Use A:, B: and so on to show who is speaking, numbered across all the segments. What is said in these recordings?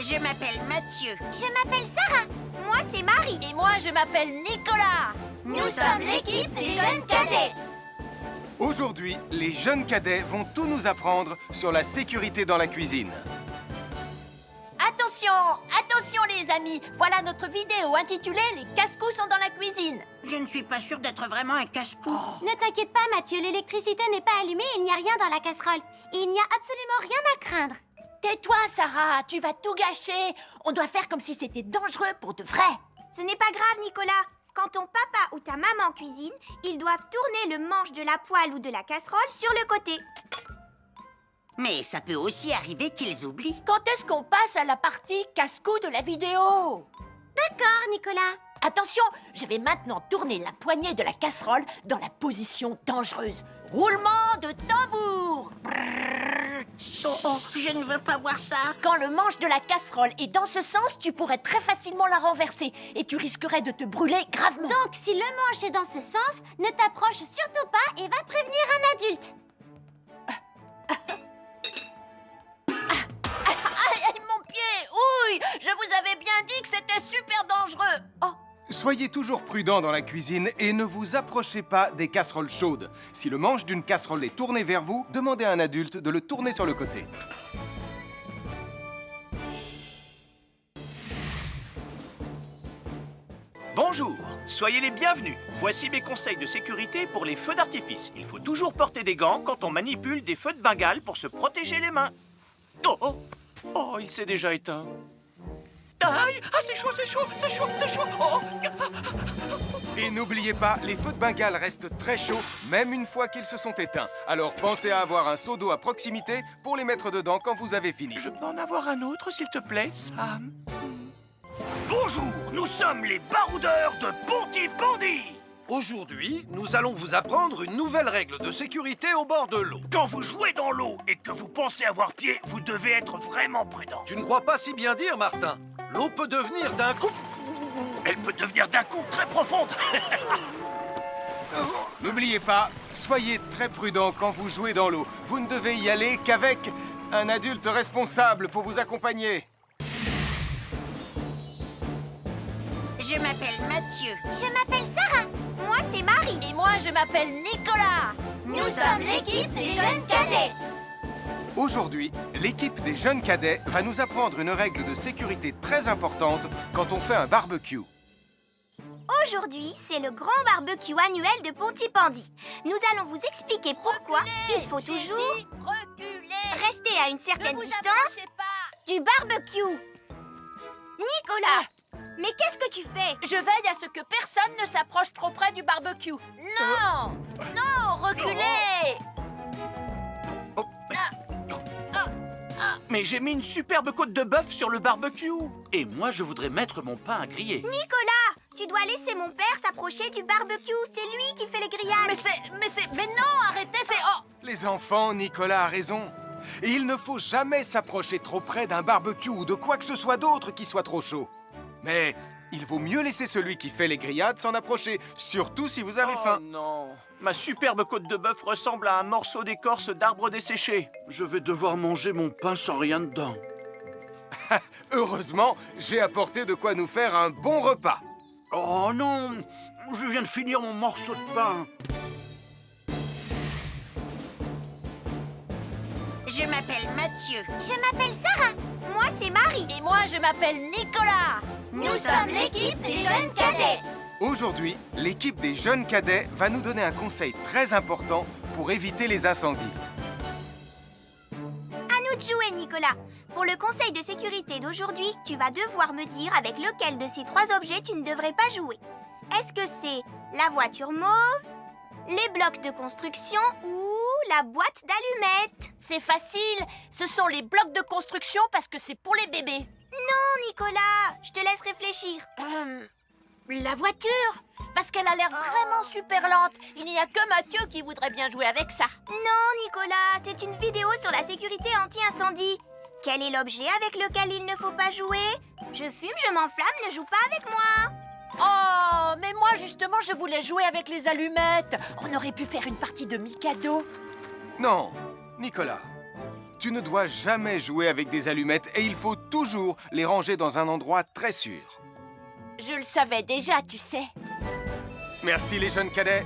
A: Je m'appelle Mathieu.
B: Je m'appelle Sarah. Moi, c'est Marie.
C: Et moi, je m'appelle Nicolas.
B: Nous sommes l'équipe des jeunes cadets.
D: Aujourd'hui, les jeunes cadets vont tout nous apprendre sur la sécurité dans la cuisine.
C: Attention, attention les amis. Voilà notre vidéo intitulée « Les casse-cou sont dans la cuisine ».
A: Je ne suis pas sûre d'être vraiment un casse-cou.
B: Ne t'inquiète pas, Mathieu, l'électricité n'est pas allumée et il n'y a rien dans la casserole. Il n'y a absolument rien à craindre.
C: Tais-toi, Sarah, tu vas tout gâcher. On doit faire comme si c'était dangereux pour de vrai.
B: Ce n'est pas grave, Nicolas. Quand ton papa ou ta maman cuisine, ils doivent tourner le manche de la poêle ou de la casserole sur le côté.
A: Mais ça peut aussi arriver qu'ils oublient.
C: Quand est-ce qu'on passe à la partie casse-cou de la vidéo?
B: D'accord, Nicolas.
C: Attention, je vais maintenant tourner la poignée de la casserole dans la position dangereuse. Roulement de tambour.
A: Oh, je ne veux pas voir ça.
C: Quand le manche de la casserole est dans ce sens, tu pourrais très facilement la renverser et tu risquerais de te brûler gravement.
B: Donc, si le manche est dans ce sens, ne t'approche surtout pas et va prévenir un adulte.
C: Aïe, mon pied! Ouille! Je vous avais bien dit que c'était super dangereux! Oh!
D: Soyez toujours prudents dans la cuisine et ne vous approchez pas des casseroles chaudes. Si le manche d'une casserole est tourné vers vous, demandez à un adulte de le tourner sur le côté.
E: Bonjour, soyez les bienvenus. Voici mes conseils de sécurité pour les feux d'artifice. Il faut toujours porter des gants quand on manipule des feux de Bengale pour se protéger les mains. Oh, oh, oh, il s'est déjà éteint. Aïe, ah, c'est chaud, c'est chaud, c'est chaud, c'est chaud. Oh.
D: Et n'oubliez pas, les feux de Bengale restent très chauds, même une fois qu'ils se sont éteints. Alors pensez à avoir un seau d'eau à proximité pour les mettre dedans quand vous avez fini.
E: Je peux en avoir un autre, s'il te plaît, Sam? Bonjour, nous sommes les baroudeurs de Pontypandy.
F: Aujourd'hui, nous allons vous apprendre une nouvelle règle de sécurité au bord de l'eau.
E: Quand vous jouez dans l'eau et que vous pensez avoir pied, vous devez être vraiment prudent.
F: Tu ne crois pas si bien dire, Martin? L'eau peut devenir d'un coup...
E: Elle peut devenir d'un coup très profonde.
D: N'oubliez pas, soyez très prudents quand vous jouez dans l'eau. Vous ne devez y aller qu'avec un adulte responsable pour vous accompagner.
A: Je m'appelle Mathieu.
B: Je m'appelle Sarah. Moi, c'est Marie.
C: Et moi, je m'appelle Nicolas.
B: Nous sommes l'équipe des jeunes cadets.
D: Aujourd'hui, l'équipe des jeunes cadets va nous apprendre une règle de sécurité très importante quand on fait un barbecue.
B: Aujourd'hui, c'est le grand barbecue annuel de Pontypandy. Nous allons vous expliquer pourquoi il faut toujours
C: Reculez.
B: rester à une certaine
C: Ne vous
B: distance
C: approchez pas.
B: du barbecue. Nicolas, mais qu'est-ce que tu fais?
C: Je veille à ce que personne ne s'approche trop près du barbecue. Non! Non, reculez!
E: Mais j'ai mis une superbe côte de bœuf sur le barbecue.
F: Et moi, je voudrais mettre mon pain à griller.
B: Nicolas, tu dois laisser mon père s'approcher du barbecue. C'est lui qui fait les grillades.
C: Mais non, arrêtez, c'est... Oh!
D: Les enfants, Nicolas a raison. Et il ne faut jamais s'approcher trop près d'un barbecue ou de quoi que ce soit d'autre qui soit trop chaud. Mais il vaut mieux laisser celui qui fait les grillades s'en approcher, surtout si vous avez faim.
E: Oh non, ma superbe côte de bœuf ressemble à un morceau d'écorce d'arbre desséché.
F: Je vais devoir manger mon pain sans rien dedans.
D: Heureusement, j'ai apporté de quoi nous faire un bon repas.
F: Oh non, je viens de finir mon morceau de pain.
A: Je m'appelle Mathieu.
B: Je m'appelle Sarah. Moi, c'est Marie.
C: Et moi, je m'appelle Nicolas.
B: Nous sommes l'équipe des jeunes cadets.
D: Aujourd'hui, l'équipe des jeunes cadets va nous donner un conseil très important pour éviter les incendies.
B: À nous de jouer, Nicolas. Pour le conseil de sécurité d'aujourd'hui, tu vas devoir me dire avec lequel de ces trois objets tu ne devrais pas jouer. Est-ce que c'est la voiture mauve, les blocs de construction ou la boîte d'allumettes?
C: C'est facile. Ce sont les blocs de construction parce que c'est pour les bébés.
B: Non, Nicolas, je te laisse réfléchir.
C: La voiture? Parce qu'elle a l'air vraiment super lente. Il n'y a que Mathieu qui voudrait bien jouer avec ça.
B: Non, Nicolas, c'est une vidéo sur la sécurité anti-incendie. Quel est l'objet avec lequel il ne faut pas jouer? Je fume, je m'enflamme, ne joue pas avec moi.
C: Oh, mais moi justement, je voulais jouer avec les allumettes. On aurait pu faire une partie de Mikado.
D: Non, Nicolas, Tu ne dois jamais jouer avec des allumettes et il faut toujours les ranger dans un endroit très sûr.
C: Je le savais déjà, tu sais.
D: Merci les jeunes cadets.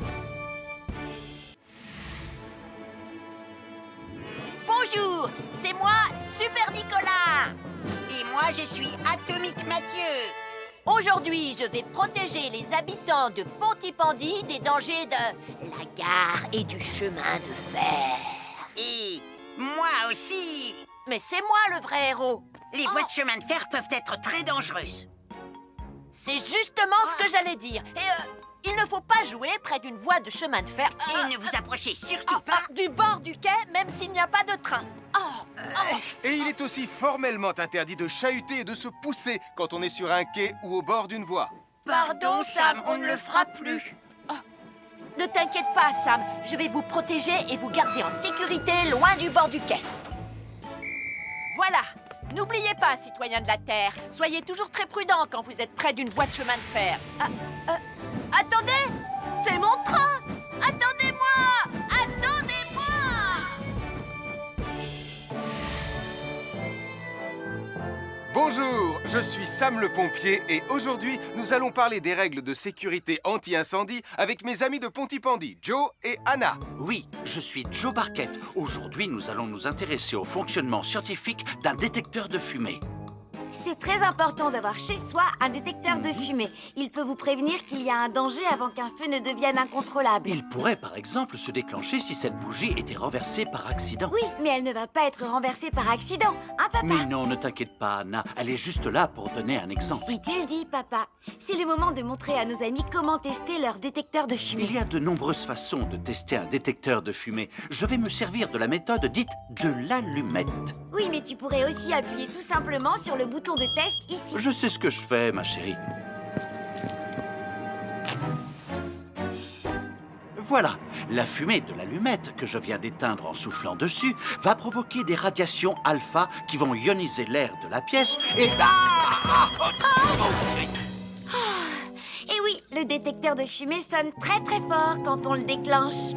C: Bonjour, c'est moi, Super Nicolas.
A: Et moi, je suis Atomique Mathieu.
C: Aujourd'hui, je vais protéger les habitants de Pontypandy des dangers de la gare et du chemin de fer.
A: Et moi aussi.
C: Mais c'est moi le vrai héros.
A: Les voies de chemin de fer peuvent être très dangereuses.
C: C'est justement ce que j'allais dire. Et il ne faut pas jouer près d'une voie de chemin de fer.
A: Et ne vous approchez surtout pas.
C: Du bord du quai, même s'il n'y a pas de train.
D: Et il est aussi formellement interdit de chahuter et de se pousser quand on est sur un quai ou au bord d'une voie.
C: Pardon, Sam, on ne le fera plus. Ne t'inquiète pas, Sam. Je vais vous protéger et vous garder en sécurité loin du bord du quai. Voilà. N'oubliez pas, citoyens de la Terre, soyez toujours très prudents quand vous êtes près d'une voie de chemin de fer. Attendez! C'est mon train! Attendez-moi! Attendez-moi!
D: Bonjour, je suis Sam le pompier et aujourd'hui, nous allons parler des règles de sécurité anti-incendie avec mes amis de Pontypandy, Joe et Anna.
G: Oui, je suis Joe Barquette. Aujourd'hui, nous allons nous intéresser au fonctionnement scientifique d'un détecteur de fumée.
H: C'est très important d'avoir chez soi un détecteur de fumée. Il peut vous prévenir qu'il y a un danger avant qu'un feu ne devienne incontrôlable.
G: Il pourrait, par exemple, se déclencher si cette bougie était renversée par accident.
H: Oui, mais elle ne va pas être renversée par accident, hein, papa?
G: Mais non, ne t'inquiète pas, Anna. Elle est juste là pour donner un exemple.
H: Si tu le dis, papa. C'est le moment de montrer à nos amis comment tester leur détecteur de fumée.
G: Il y a de nombreuses façons de tester un détecteur de fumée. Je vais me servir de la méthode dite de l'allumette.
H: Oui, mais tu pourrais aussi appuyer tout simplement sur le bouton de test ici.
G: Je sais ce que je fais, ma chérie. Voilà, la fumée de l'allumette que je viens d'éteindre en soufflant dessus va provoquer des radiations alpha qui vont ioniser l'air de la pièce et...
H: Et oui, le détecteur de fumée sonne très très fort quand on le déclenche.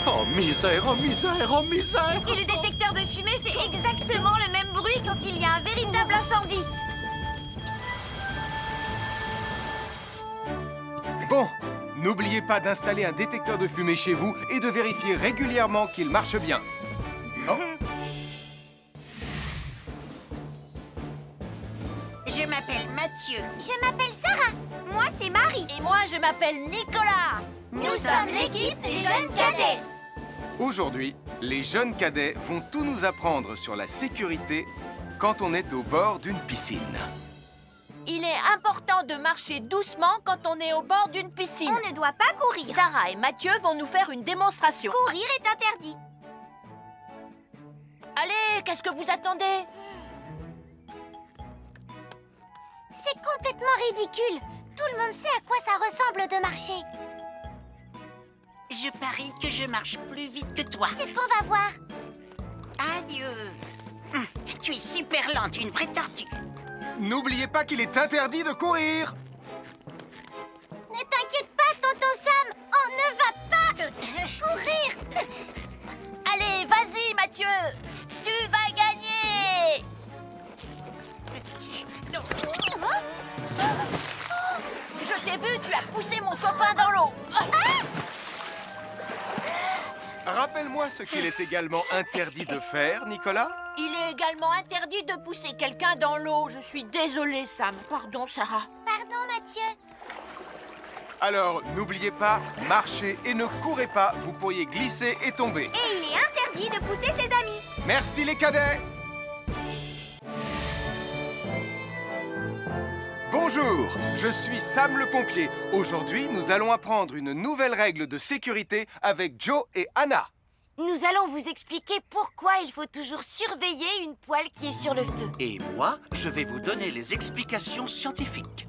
G: Oh misère, oh misère, oh misère!
H: Et le détecteur de fumée fait exactement le même bruit quand il y a un véritable incendie.
D: Bon, n'oubliez pas d'installer un détecteur de fumée chez vous et de vérifier régulièrement qu'il marche bien. Oh.
A: Je m'appelle Mathieu.
B: Je m'appelle Sarah. Moi, c'est Marie.
C: Et moi, je m'appelle Nicolas.
B: Nous sommes l'équipe des jeunes cadets.
D: Aujourd'hui, les jeunes cadets vont tout nous apprendre sur la sécurité quand on est au bord d'une piscine.
C: Il est important de marcher doucement quand on est au bord d'une piscine.
B: On ne doit pas courir.
C: Sarah et Mathieu vont nous faire une démonstration.
B: Courir est interdit.
C: Allez, qu'est-ce que vous attendez?
B: C'est complètement ridicule. Tout le monde sait à quoi ça ressemble de marcher.
A: Je parie que je marche plus vite que toi.
B: C'est ce qu'on va voir.
A: Adieu. Tu es super lente, une vraie tortue.
D: N'oubliez pas qu'il est interdit de courir.
B: Ne t'inquiète pas, tonton Sam. On ne va pas courir.
C: Allez, vas-y, Mathieu. Tu vas gagner. Je t'ai vu, tu as poussé mon copain dans l'eau.
D: Rappelle-moi ce qu'il est également interdit de faire, Nicolas.
C: Il est également interdit de pousser quelqu'un dans l'eau. Je suis désolée, Sam. Pardon, Sarah.
B: Pardon, Mathieu.
D: Alors, n'oubliez pas, marchez et ne courez pas, vous pourriez glisser et tomber.
B: Et il est interdit de pousser ses amis.
D: Merci les cadets. Bonjour, je suis Sam le pompier. Aujourd'hui, nous allons apprendre une nouvelle règle de sécurité avec Joe et Anna.
H: Nous allons vous expliquer pourquoi il faut toujours surveiller une poêle qui est sur le feu.
G: Et moi, je vais vous donner les explications scientifiques.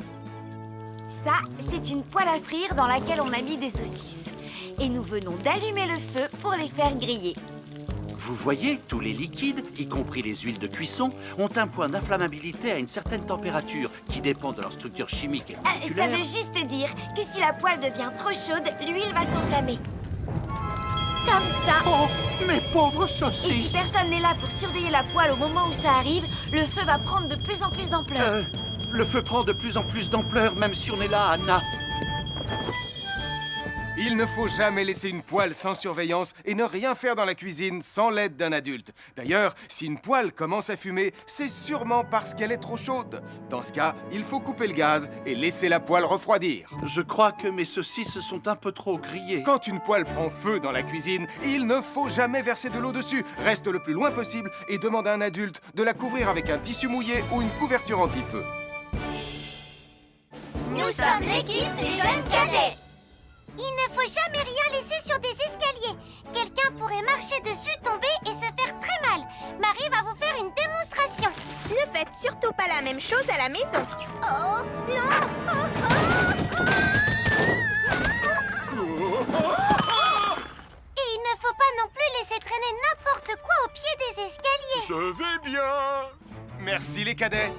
H: Ça, c'est une poêle à frire dans laquelle on a mis des saucisses. Et nous venons d'allumer le feu pour les faire griller.
G: Vous voyez, tous les liquides, y compris les huiles de cuisson, ont un point d'inflammabilité à une certaine température qui dépend de leur structure chimique et
H: Ça
G: moléculaire.
H: veut juste dire que si la poêle devient trop chaude, l'huile va s'enflammer. Comme ça.
G: Oh, mes pauvres
H: Et si
G: saucisses!
H: personne n'est là pour surveiller la poêle au moment où ça arrive, le feu va prendre de plus en plus d'ampleur.
G: Le feu prend de plus en plus d'ampleur, même si on est là, Anna.
D: Il ne faut jamais laisser une poêle sans surveillance et ne rien faire dans la cuisine sans l'aide d'un adulte. D'ailleurs, si une poêle commence à fumer, c'est sûrement parce qu'elle est trop chaude. Dans ce cas, il faut couper le gaz et laisser la poêle refroidir.
G: Je crois que mes saucisses sont un peu trop grillées.
D: Quand une poêle prend feu dans la cuisine, il ne faut jamais verser de l'eau dessus. Reste le plus loin possible et demande à un adulte de la couvrir avec un tissu mouillé ou une couverture anti-feu.
B: Nous sommes l'équipe des jeunes cadets. Il ne faut jamais rien laisser sur des escaliers. Quelqu'un pourrait marcher dessus, tomber et se faire très mal. Marie va vous faire une démonstration. Ne faites surtout pas la même chose à la maison. Oh, non! Et il ne faut pas non plus laisser traîner n'importe quoi au pied des escaliers.
D: Je vais bien. Merci les cadets.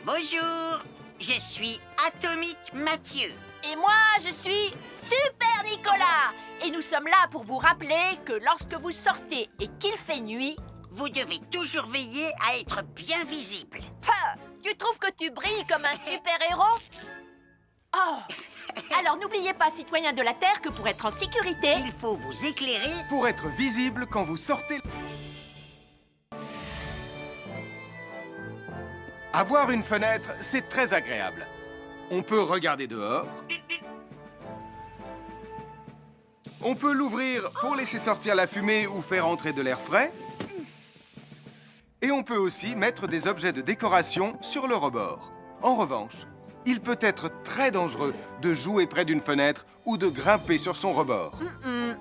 A: Bonjour, je suis Atomique Mathieu.
C: Et moi, je suis Super Nicolas. Et nous sommes là pour vous rappeler que lorsque vous sortez et qu'il fait nuit...
A: Vous devez toujours veiller à être bien visible.
C: Ha, tu trouves que tu brilles comme un super-héros? Oh. Alors n'oubliez pas, citoyens de la Terre, que pour être en sécurité...
A: Il faut vous éclairer.
D: Pour être visible quand vous sortez... Avoir une fenêtre, c'est très agréable. On peut regarder dehors. On peut l'ouvrir pour laisser sortir la fumée ou faire entrer de l'air frais. Et on peut aussi mettre des objets de décoration sur le rebord. En revanche, il peut être très dangereux de jouer près d'une fenêtre ou de grimper sur son rebord.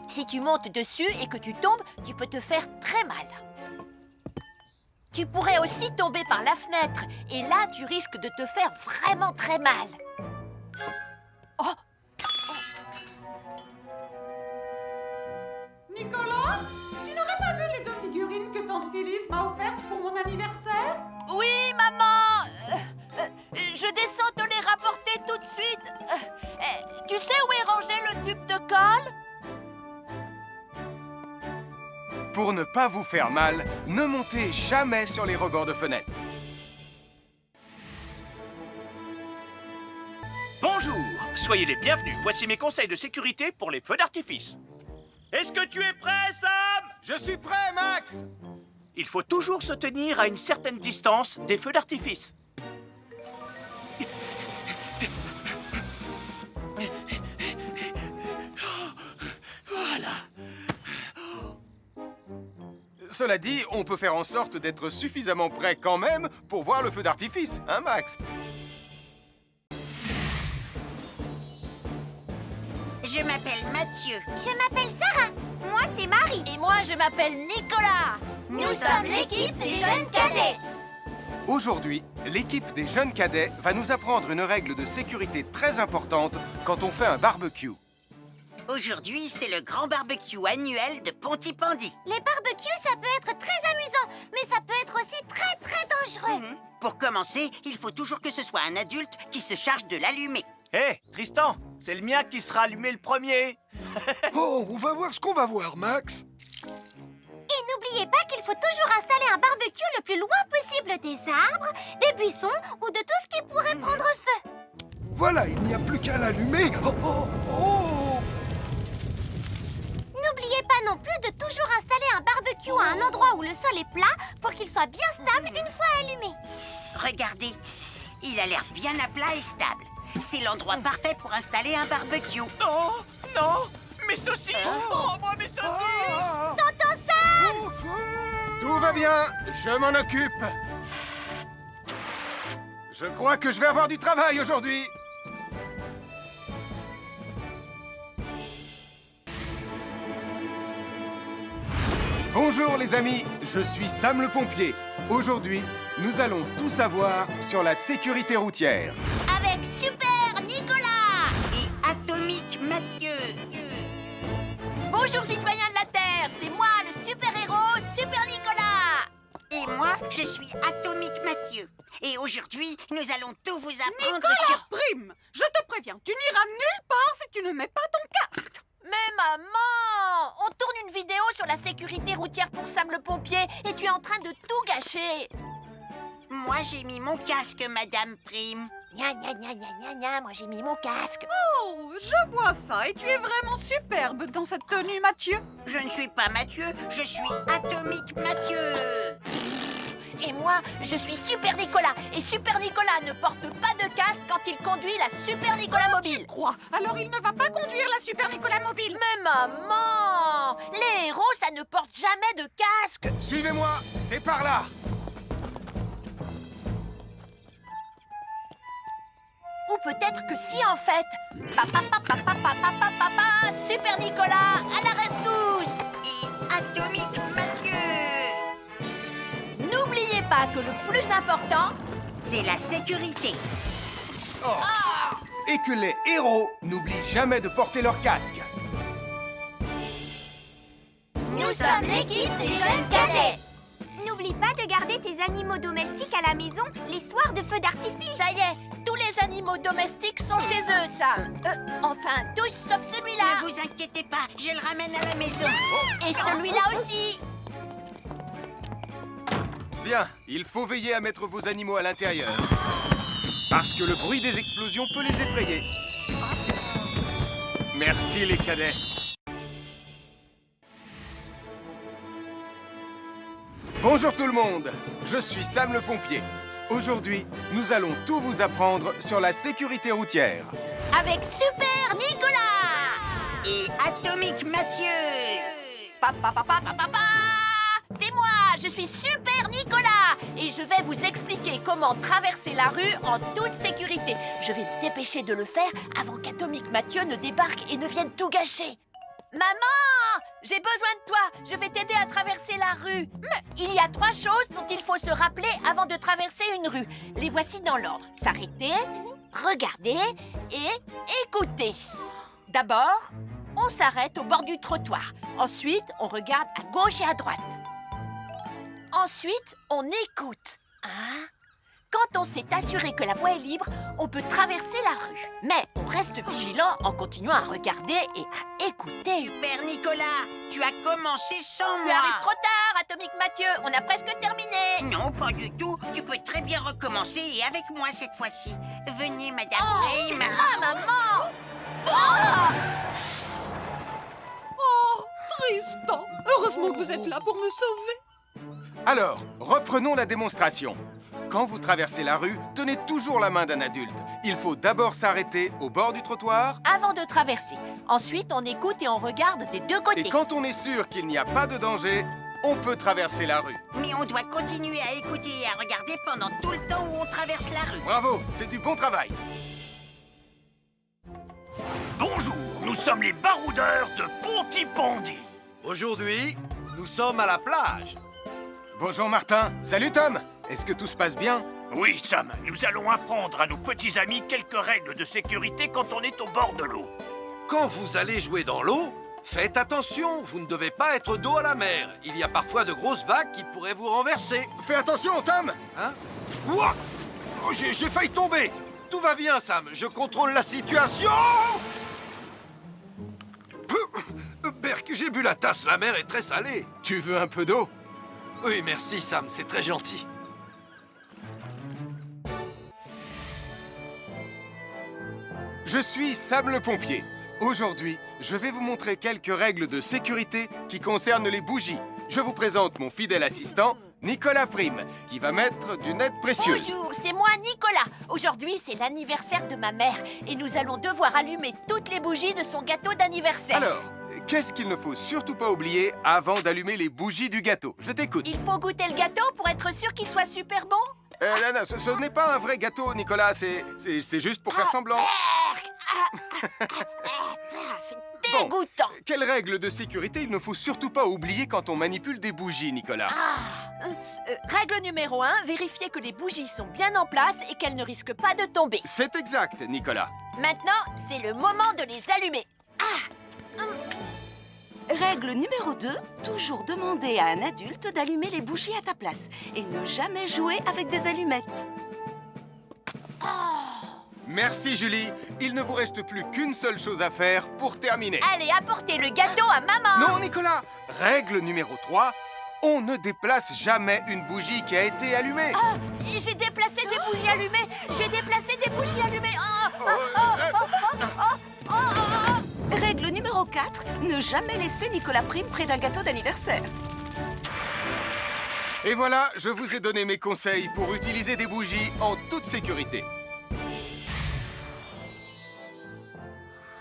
C: Si tu montes dessus et que tu tombes, tu peux te faire très mal. Tu pourrais aussi tomber par la fenêtre. Et là, tu risques de te faire vraiment très mal. Oh!
I: Nicolas, tu n'aurais pas vu les 2 figurines que tante Phyllis m'a offertes pour mon anniversaire?
C: Oui, maman! Je descends te les rapporter tout de suite. Tu sais où est rangé le tube de colle?
D: Pour ne pas vous faire mal, ne montez jamais sur les rebords de fenêtres.
E: Bonjour, soyez les bienvenus. Voici mes conseils de sécurité pour les feux d'artifice. Est-ce que tu es prêt, Sam?
D: Je suis prêt, Max!
E: Il faut toujours se tenir à une certaine distance des feux d'artifice. Voilà.
D: Cela dit, on peut faire en sorte d'être suffisamment prêt quand même pour voir le feu d'artifice, hein, Max?
A: Je m'appelle Mathieu.
B: Je m'appelle Sarah. Moi, c'est Marie.
C: Et moi, je m'appelle Nicolas.
B: Nous sommes l'équipe des jeunes cadets.
D: Aujourd'hui, l'équipe des jeunes cadets va nous apprendre une règle de sécurité très importante quand on fait un barbecue.
A: Aujourd'hui, c'est le grand barbecue annuel de Pontypandy.
B: Les barbecues, ça peut être très amusant, mais ça peut être aussi très, très dangereux.
A: Pour commencer, il faut toujours que ce soit un adulte qui se charge de l'allumer.
E: Hé, Tristan, c'est le mien qui sera allumé le premier.
F: Oh, on va voir ce qu'on va voir, Max.
B: Et n'oubliez pas qu'il faut toujours installer un barbecue le plus loin possible des arbres, des buissons ou de tout ce qui pourrait prendre feu.
F: Voilà, il n'y a plus qu'à l'allumer. Oh, oh, oh.
B: N'oubliez pas non plus de toujours installer un barbecue à un endroit où le sol est plat pour qu'il soit bien stable une fois allumé.
A: Regardez, il a l'air bien à plat et stable. C'est l'endroit parfait pour installer un barbecue.
E: Non, non, mes saucisses. Oh, moi, mes saucisses.
B: Tonton Sam!
D: Tout va bien, je m'en occupe. Je crois que je vais avoir du travail aujourd'hui. Bonjour les amis, je suis Sam le pompier. Aujourd'hui, nous allons tout savoir sur la sécurité routière.
B: Avec Super Nicolas!
A: Et Atomique Mathieu.
C: Bonjour, citoyens de la Terre. C'est moi, le super-héros Super Nicolas.
A: Et moi, je suis Atomique Mathieu. Et aujourd'hui, Nous allons tout vous apprendre
I: Nicolas
A: sur...
I: Prime, je te préviens, tu n'iras nulle part si tu ne mets pas ton casque.
C: Mais maman, on tourne une vidéo sur la sécurité routière pour Sam le pompier et tu es en train de tout gâcher.
A: Moi, j'ai mis mon casque, Madame Prime.
C: Gna gna gna gna gna gna, moi j'ai mis mon casque.
I: Oh, je vois ça et tu es vraiment superbe dans cette tenue, Mathieu.
A: Je ne suis pas Mathieu, je suis Atomique Mathieu.
C: Et moi, je suis Super Nicolas. Et Super Nicolas ne porte pas de casque quand il conduit la Super Nicolas mobile.
I: Crois, alors il ne va pas conduire la Super Nicolas mobile.
C: Mais maman, les héros, ça ne porte jamais de casque.
D: Suivez-moi, c'est par là.
C: Ou peut-être que si en fait. Papa, papa, papa, papa, papa, Super Nicolas, à la rescousse.
A: Et Atomique Mathieu.
C: N'oubliez pas que le plus important,
A: C'est la sécurité.
D: Et que les héros n'oublient jamais de porter leur casque.
B: Nous sommes l'équipe des jeunes cadets. N'oublie pas de garder tes animaux domestiques à la maison les soirs de feu d'artifice.
C: ça y est, tous les animaux domestiques sont chez eux, Sam. Enfin, tous sauf celui-là.
A: Ne vous inquiétez pas, je le ramène à la maison.
C: Et celui-là aussi.
D: Bien, il faut veiller à mettre vos animaux à l'intérieur. Parce que le bruit des explosions peut les effrayer. Merci les cadets. Bonjour tout le monde, je suis Sam le pompier. Aujourd'hui, nous allons tout vous apprendre sur la sécurité routière.
C: Avec Super Nicolas.
A: Et Atomique Mathieu.
C: Papa, papa, papa, papa. C'est moi, je suis Super Nicolas. Et je vais vous expliquer comment traverser la rue en toute sécurité. Je vais me dépêcher de le faire avant qu'Atomique Mathieu ne débarque et ne vienne tout gâcher. Maman, j'ai besoin de toi. Je vais t'aider à traverser la rue. Il y a 3 choses dont il faut se rappeler avant de traverser une rue. Les voici dans l'ordre. S'arrêter, regarder et écouter. D'abord, on s'arrête au bord du trottoir. Ensuite, on regarde à gauche et à droite. Ensuite, on écoute. Hein? Quand on s'est assuré que la voie est libre, on peut traverser la rue. Mais on reste vigilant en continuant à regarder et à écouter.
A: Super Nicolas, tu as commencé sans
C: Tu
A: moi.
C: arrives trop tard, Atomique Mathieu. On a presque terminé.
A: Non, pas du tout. Tu peux très bien recommencer et avec moi cette fois-ci. Venez, Madame Prime.
C: Ah, maman! Oh!
I: Oh, Tristan, heureusement que vous êtes là pour me sauver.
D: Alors, reprenons la démonstration. Quand vous traversez la rue, tenez toujours la main d'un adulte. Il faut d'abord s'arrêter au bord du trottoir.
C: Avant de traverser. Ensuite, on écoute et on regarde des deux côtés.
D: Et quand on est sûr qu'il n'y a pas de danger, on peut traverser la rue.
A: Mais on doit continuer à écouter et à regarder pendant tout le temps où on traverse la rue.
D: Bravo, c'est du bon travail.
E: Bonjour, nous sommes les baroudeurs de Pontypandy.
F: Aujourd'hui, nous sommes à la plage.
D: Bonjour Martin. Salut Tom. Est-ce que tout se passe bien?
E: Oui, Sam, nous allons apprendre à nos petits amis quelques règles de sécurité quand on est au bord de l'eau.
F: Quand vous allez jouer dans l'eau, faites attention, vous ne devez pas être dos à la mer. Il y a parfois de grosses vagues qui pourraient vous renverser.
D: Fais attention Tom.
F: Hein? Ouah! Oh, j'ai failli tomber. Tout va bien, Sam, je contrôle la situation. Berk, j'ai bu la tasse, la mer est très salée.
D: Tu veux un peu d'eau?
F: Oui, merci, Sam, c'est très gentil.
D: Je suis Sam le pompier. Aujourd'hui, je vais vous montrer quelques règles de sécurité qui concernent les bougies. Je vous présente mon fidèle assistant, Nicolas Prime, qui va mettre d'une aide précieuse.
C: Bonjour, c'est moi Nicolas. Aujourd'hui, c'est l'anniversaire de ma mère et nous allons devoir allumer toutes les bougies de son gâteau d'anniversaire.
D: Alors, qu'est-ce qu'il ne faut surtout pas oublier avant d'allumer les bougies du gâteau? Je t'écoute.
C: Il faut goûter le gâteau pour être sûr qu'il soit super bon.
D: Non, ce n'est pas un vrai gâteau, Nicolas. C'est juste pour faire semblant.
C: C'est dégoûtant.
D: Quelles règles de sécurité il ne faut surtout pas oublier quand on manipule des bougies, Nicolas?
C: Règle numéro 1, vérifier que les bougies sont bien en place et qu'elles ne risquent pas de tomber.
D: C'est exact, Nicolas.
C: Maintenant, c'est le moment de les allumer.
J: Règle numéro 2, toujours demander à un adulte d'allumer les bougies à ta place et ne jamais jouer avec des allumettes.
D: Merci Julie. Il ne vous reste plus qu'une seule chose à faire pour terminer.
C: Allez, apportez le gâteau à maman.
D: Non, Nicolas. Règle numéro 3. On ne déplace jamais une bougie qui a été allumée.
C: Ah, j'ai déplacé des bougies allumées. J'ai déplacé des bougies allumées.
J: Règle numéro 4, ne jamais laisser Nicolas Prime près d'un gâteau d'anniversaire.
D: Et voilà, je vous ai donné mes conseils pour utiliser des bougies en toute sécurité.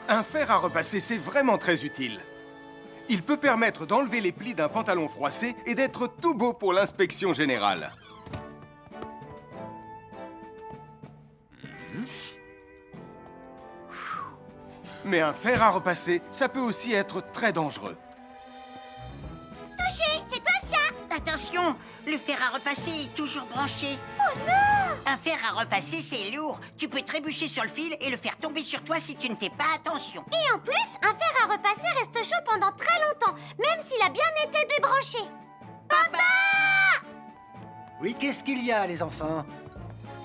D: Un fer à repasser, c'est vraiment très utile. Il peut permettre d'enlever les plis d'un pantalon froissé et d'être tout beau pour l'inspection générale. Mais un fer à repasser, ça peut aussi être très dangereux.
B: Touché, c'est toi le chat.
A: Attention, le fer à repasser est toujours branché. Oh non! Un fer à repasser, c'est lourd. Tu peux trébucher sur le fil et le faire tomber sur toi si tu ne fais pas attention.
B: Et en plus, un fer à repasser reste chaud pendant très longtemps, même s'il a bien été débranché. Papa!
K: Oui, qu'est-ce qu'il y a, les enfants?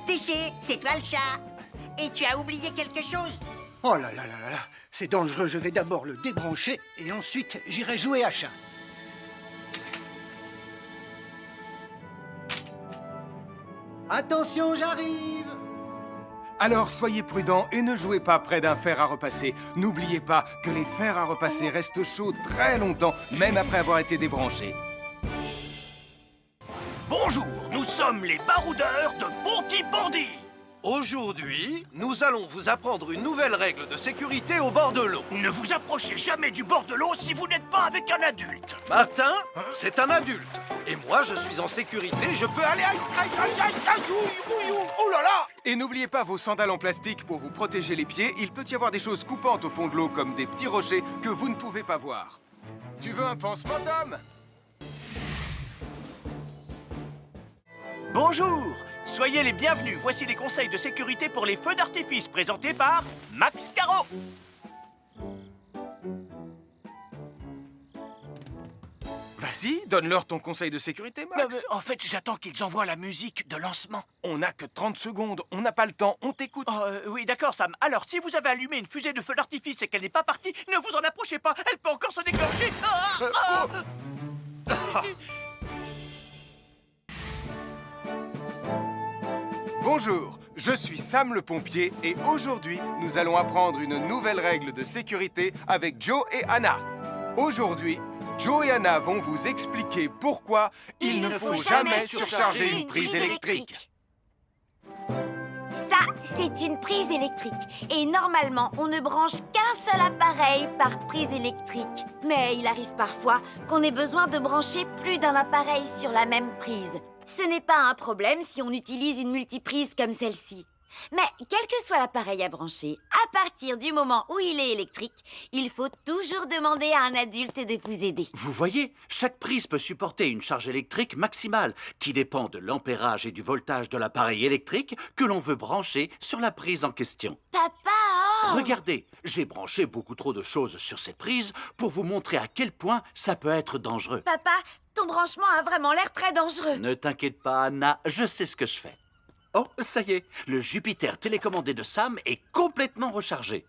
A: Touché, c'est toi le chat. Et tu as oublié quelque chose?
K: Oh là là là là là, c'est dangereux, je vais d'abord le débrancher et ensuite j'irai jouer à chat. Attention, j'arrive!
D: Alors soyez prudents et ne jouez pas près d'un fer à repasser. N'oubliez pas que les fers à repasser restent chauds très longtemps, même après avoir été débranchés.
E: Bonjour, nous sommes les baroudeurs de Bonty-Bondy.
F: Aujourd'hui, nous allons vous apprendre une nouvelle règle de sécurité au bord de l'eau.
E: Ne vous approchez jamais du bord de l'eau si vous n'êtes pas avec un adulte.
F: Martin, c'est un adulte. Et moi, je suis en sécurité, je peux aller... Aïe, aïe, aïe, aïe, aïe, ouïe, ouïe, oh là là!
D: Et n'oubliez pas vos sandales en plastique pour vous protéger les pieds. Il peut y avoir des choses coupantes au fond de l'eau, comme des petits rochers que vous ne pouvez pas voir. Tu veux un pansement, Tom?
E: Bonjour, soyez les bienvenus. Voici les conseils de sécurité pour les feux d'artifice présentés par Max Caro.
D: Vas-y, donne-leur ton conseil de sécurité, Max.
E: En fait, j'attends qu'ils envoient la musique de lancement.
D: On n'a que 30 secondes, on n'a pas le temps, on t'écoute.
E: Oui, d'accord, Sam. Alors, si vous avez allumé une fusée de feu d'artifice et qu'elle n'est pas partie, ne vous en approchez pas. Elle peut encore se déclencher.
D: Bonjour, je suis Sam le pompier et aujourd'hui, nous allons apprendre une nouvelle règle de sécurité avec Joe et Anna. Aujourd'hui, Joe et Anna vont vous expliquer pourquoi il ne faut jamais surcharger une prise électrique.
H: Ça, c'est une prise électrique. Et normalement, on ne branche qu'un seul appareil par prise électrique. Mais il arrive parfois qu'on ait besoin de brancher plus d'un appareil sur la même prise. Ce n'est pas un problème si on utilise une multiprise comme celle-ci. Mais quel que soit l'appareil à brancher, à partir du moment où il est électrique, il faut toujours demander à un adulte de vous aider.
G: Vous voyez, chaque prise peut supporter une charge électrique maximale qui dépend de l'ampérage et du voltage de l'appareil électrique que l'on veut brancher sur la prise en question.
H: Papa, oh!
G: Regardez, j'ai branché beaucoup trop de choses sur cette prise pour vous montrer à quel point ça peut être dangereux.
H: Papa, ton branchement a vraiment l'air très dangereux.
G: Ne t'inquiète pas, Anna, je sais ce que je fais. Oh, ça y est, le Jupiter télécommandé de Sam est complètement rechargé.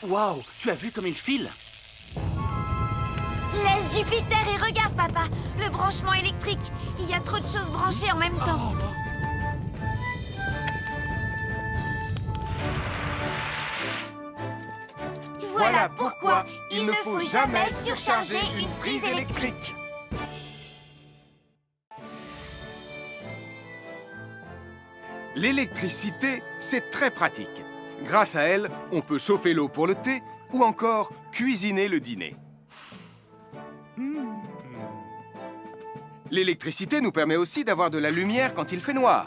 G: Waouh, tu as vu comme il file?
H: Laisse Jupiter et regarde, papa. Le branchement électrique. Il y a trop de choses branchées en même temps.
D: Voilà pourquoi il ne faut jamais surcharger une prise électrique. L'électricité, c'est très pratique. Grâce à elle, on peut chauffer l'eau pour le thé ou encore cuisiner le dîner. L'électricité nous permet aussi d'avoir de la lumière quand il fait noir.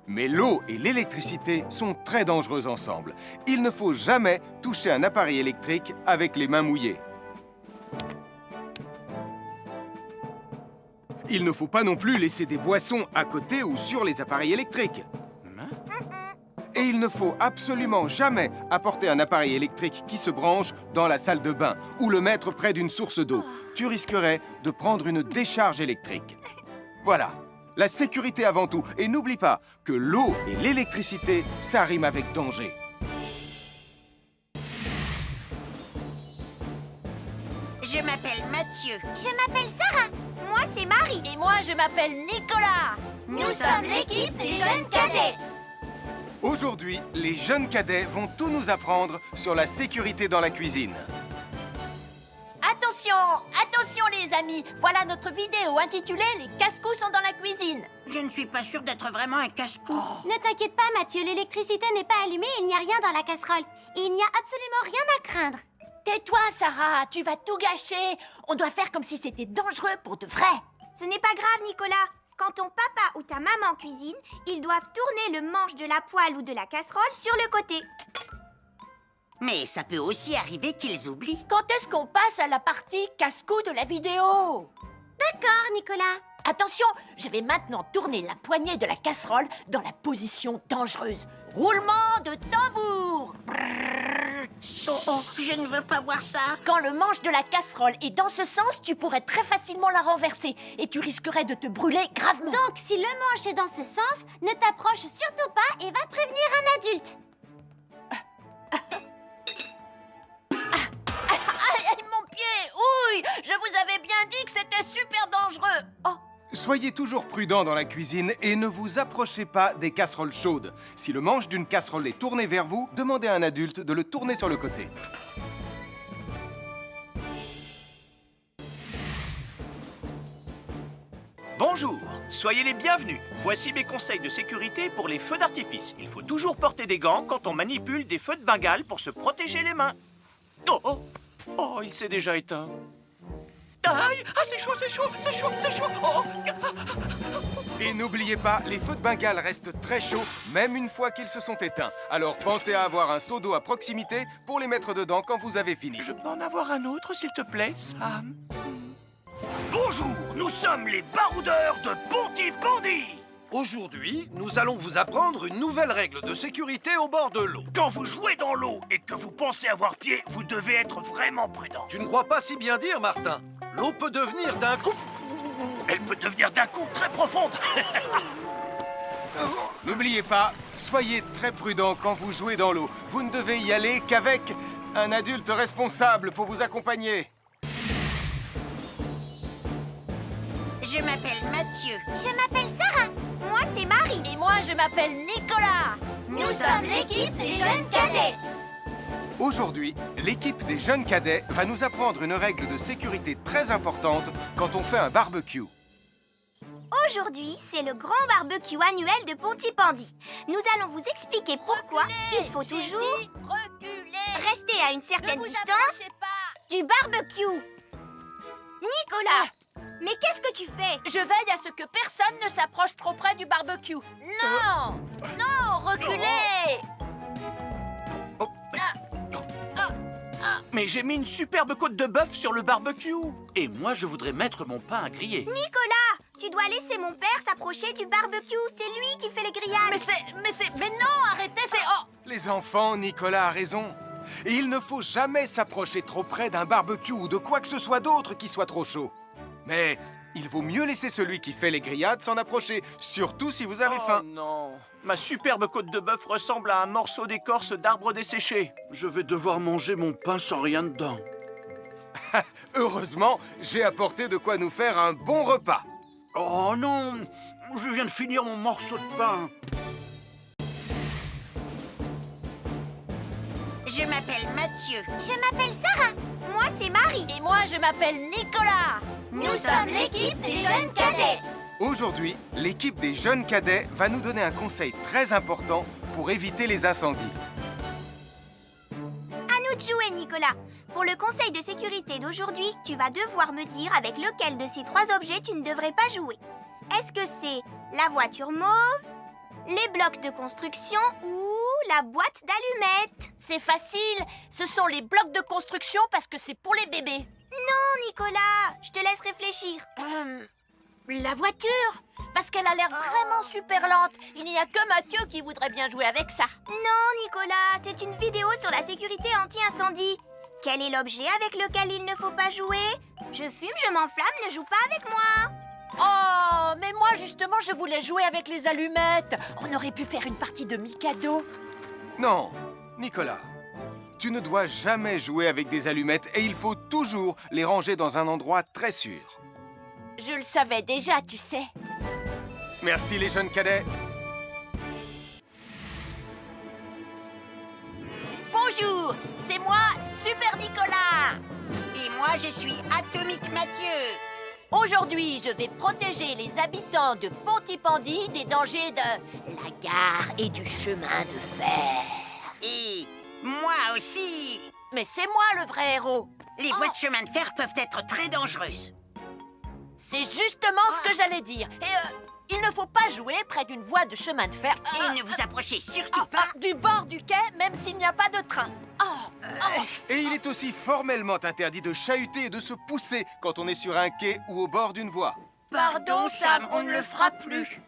D: Mais l'eau et l'électricité sont très dangereuses ensemble. Il ne faut jamais toucher un appareil électrique avec les mains mouillées. Il ne faut pas non plus laisser des boissons à côté ou sur les appareils électriques. Et il ne faut absolument jamais apporter un appareil électrique qui se branche dans la salle de bain ou le mettre près d'une source d'eau. Tu risquerais de prendre une décharge électrique. Voilà, la sécurité avant tout. Et n'oublie pas que l'eau et l'électricité, ça rime avec danger.
A: Je m'appelle Mathieu.
B: Je m'appelle Sarah. Moi, c'est Marie.
C: Et moi, je m'appelle Nicolas.
B: Nous sommes l'équipe des jeunes cadets.
D: Aujourd'hui, les jeunes cadets vont tout nous apprendre sur la sécurité dans la cuisine.
C: Attention, attention les amis. Voilà notre vidéo intitulée « Les casse-cou sont dans la cuisine ».
A: Je ne suis pas sûre d'être vraiment un casse-cou.
B: Ne t'inquiète pas, Mathieu. L'électricité n'est pas allumée et il n'y a rien dans la casserole. Et il n'y a absolument rien à craindre.
C: Tais-toi, Sarah, tu vas tout gâcher. On doit faire comme si c'était dangereux pour de vrai.
B: Ce n'est pas grave, Nicolas. Quand ton papa ou ta maman cuisine, ils doivent tourner le manche de la poêle ou de la casserole sur le côté.
A: Mais ça peut aussi arriver qu'ils oublient.
C: Quand est-ce qu'on passe à la partie casse-cou de la vidéo?
B: D'accord, Nicolas.
C: Attention, je vais maintenant tourner la poignée de la casserole dans la position dangereuse. Roulement de tambour.
A: Oh, je ne veux pas voir ça.
C: Quand le manche de la casserole est dans ce sens, tu pourrais très facilement la renverser et tu risquerais de te brûler gravement.
B: Donc, si le manche est dans ce sens, ne t'approche surtout pas et va prévenir un adulte.
C: Aïe, mon pied! Ouille! Je vous avais bien dit que c'était super dangereux! Oh!
D: Soyez toujours prudents dans la cuisine et ne vous approchez pas des casseroles chaudes. Si le manche d'une casserole est tourné vers vous, demandez à un adulte de le tourner sur le côté.
E: Bonjour, soyez les bienvenus. Voici mes conseils de sécurité pour les feux d'artifice. Il faut toujours porter des gants quand on manipule des feux de Bengale pour se protéger les mains. Oh, oh, oh, il s'est déjà éteint. Aïe, ah, c'est chaud, c'est chaud, c'est chaud, c'est chaud. Oh.
D: Et n'oubliez pas, les feux de Bengale restent très chauds, même une fois qu'ils se sont éteints. Alors pensez à avoir un seau d'eau à proximité pour les mettre dedans quand vous avez fini.
E: Je peux en avoir un autre, s'il te plaît, Sam? Bonjour, nous sommes les baroudeurs de Pontypandy.
F: Aujourd'hui, nous allons vous apprendre une nouvelle règle de sécurité au bord de l'eau.
E: Quand vous jouez dans l'eau et que vous pensez avoir pied, vous devez être vraiment prudent.
F: Tu ne crois pas si bien dire, Martin? L'eau peut devenir d'un coup...
E: Elle peut devenir d'un coup très profonde.
D: N'oubliez pas, soyez très prudents quand vous jouez dans l'eau. Vous ne devez y aller qu'avec un adulte responsable pour vous accompagner.
A: Je m'appelle Mathieu.
B: Je m'appelle Sarah. Moi, c'est Marie.
C: Et moi, je m'appelle Nicolas.
B: Nous sommes l'équipe des jeunes cadets.
D: Aujourd'hui, l'équipe des jeunes cadets va nous apprendre une règle de sécurité très importante quand on fait un barbecue.
B: Aujourd'hui, c'est le grand barbecue annuel de Pontypandy. Nous allons vous expliquer pourquoi il faut toujours rester à une certaine distance du barbecue. Nicolas, mais qu'est-ce que tu fais?
C: Je veille à ce que personne ne s'approche trop près du barbecue. Non! Non, reculez!
E: Mais j'ai mis une superbe côte de bœuf sur le barbecue.
G: Et moi, je voudrais mettre mon pain à griller.
B: Nicolas, tu dois laisser mon père s'approcher du barbecue. C'est lui qui fait les grillades.
C: Mais non, arrêtez, c'est... Oh!
D: Les enfants, Nicolas a raison. Et il ne faut jamais s'approcher trop près d'un barbecue ou de quoi que ce soit d'autre qui soit trop chaud. Mais il vaut mieux laisser celui qui fait les grillades s'en approcher, surtout si vous avez faim.
E: Oh non, ma superbe côte de bœuf ressemble à un morceau d'écorce d'arbre desséché.
G: Je vais devoir manger mon pain sans rien dedans.
D: Heureusement, j'ai apporté de quoi nous faire un bon repas.
G: Oh non! Je viens de finir mon morceau de pain.
A: Je m'appelle Mathieu.
B: Je m'appelle Sarah. Moi, c'est Marie.
C: Et moi, je m'appelle Nicolas.
B: Nous sommes l'équipe des jeunes cadets.
D: Aujourd'hui, l'équipe des jeunes cadets va nous donner un conseil très important pour éviter les incendies.
B: À nous de jouer, Nicolas. Pour le conseil de sécurité d'aujourd'hui, tu vas devoir me dire avec lequel de ces trois objets tu ne devrais pas jouer. Est-ce que c'est la voiture mauve, les blocs de construction ou la boîte d'allumettes?
C: C'est facile, ce sont les blocs de construction parce que c'est pour les bébés.
B: Non, Nicolas, je te laisse réfléchir.
C: La voiture, parce qu'elle a l'air vraiment super lente. Il n'y a que Mathieu qui voudrait bien jouer avec ça.
B: Non, Nicolas, c'est une vidéo sur la sécurité anti-incendie. Quel est l'objet avec lequel il ne faut pas jouer? Je fume, je m'enflamme, ne joue pas avec moi.
C: Oh, mais moi, justement, je voulais jouer avec les allumettes. On aurait pu faire une partie de Mikado.
D: Non, Nicolas. Tu ne dois jamais jouer avec des allumettes et il faut toujours les ranger dans un endroit très sûr.
C: Je le savais déjà, tu sais.
D: Merci les jeunes cadets.
C: Bonjour, c'est moi, Super Nicolas.
A: Et moi, je suis Atomique Mathieu.
C: Aujourd'hui, je vais protéger les habitants de Pontypandy des dangers de la gare et du chemin de fer.
A: Et moi aussi.
C: Mais c'est moi le vrai héros.
A: Les voies de chemin de fer peuvent être très dangereuses.
C: C'est justement ce que j'allais dire. Et il ne faut pas jouer près d'une voie de chemin de fer.
A: Et ne vous approchez surtout pas.
C: Du bord du quai, même s'il n'y a pas de train.
D: Et il est aussi formellement interdit de chahuter et de se pousser quand on est sur un quai ou au bord d'une voie.
A: Pardon, Sam, on ne le fera plus.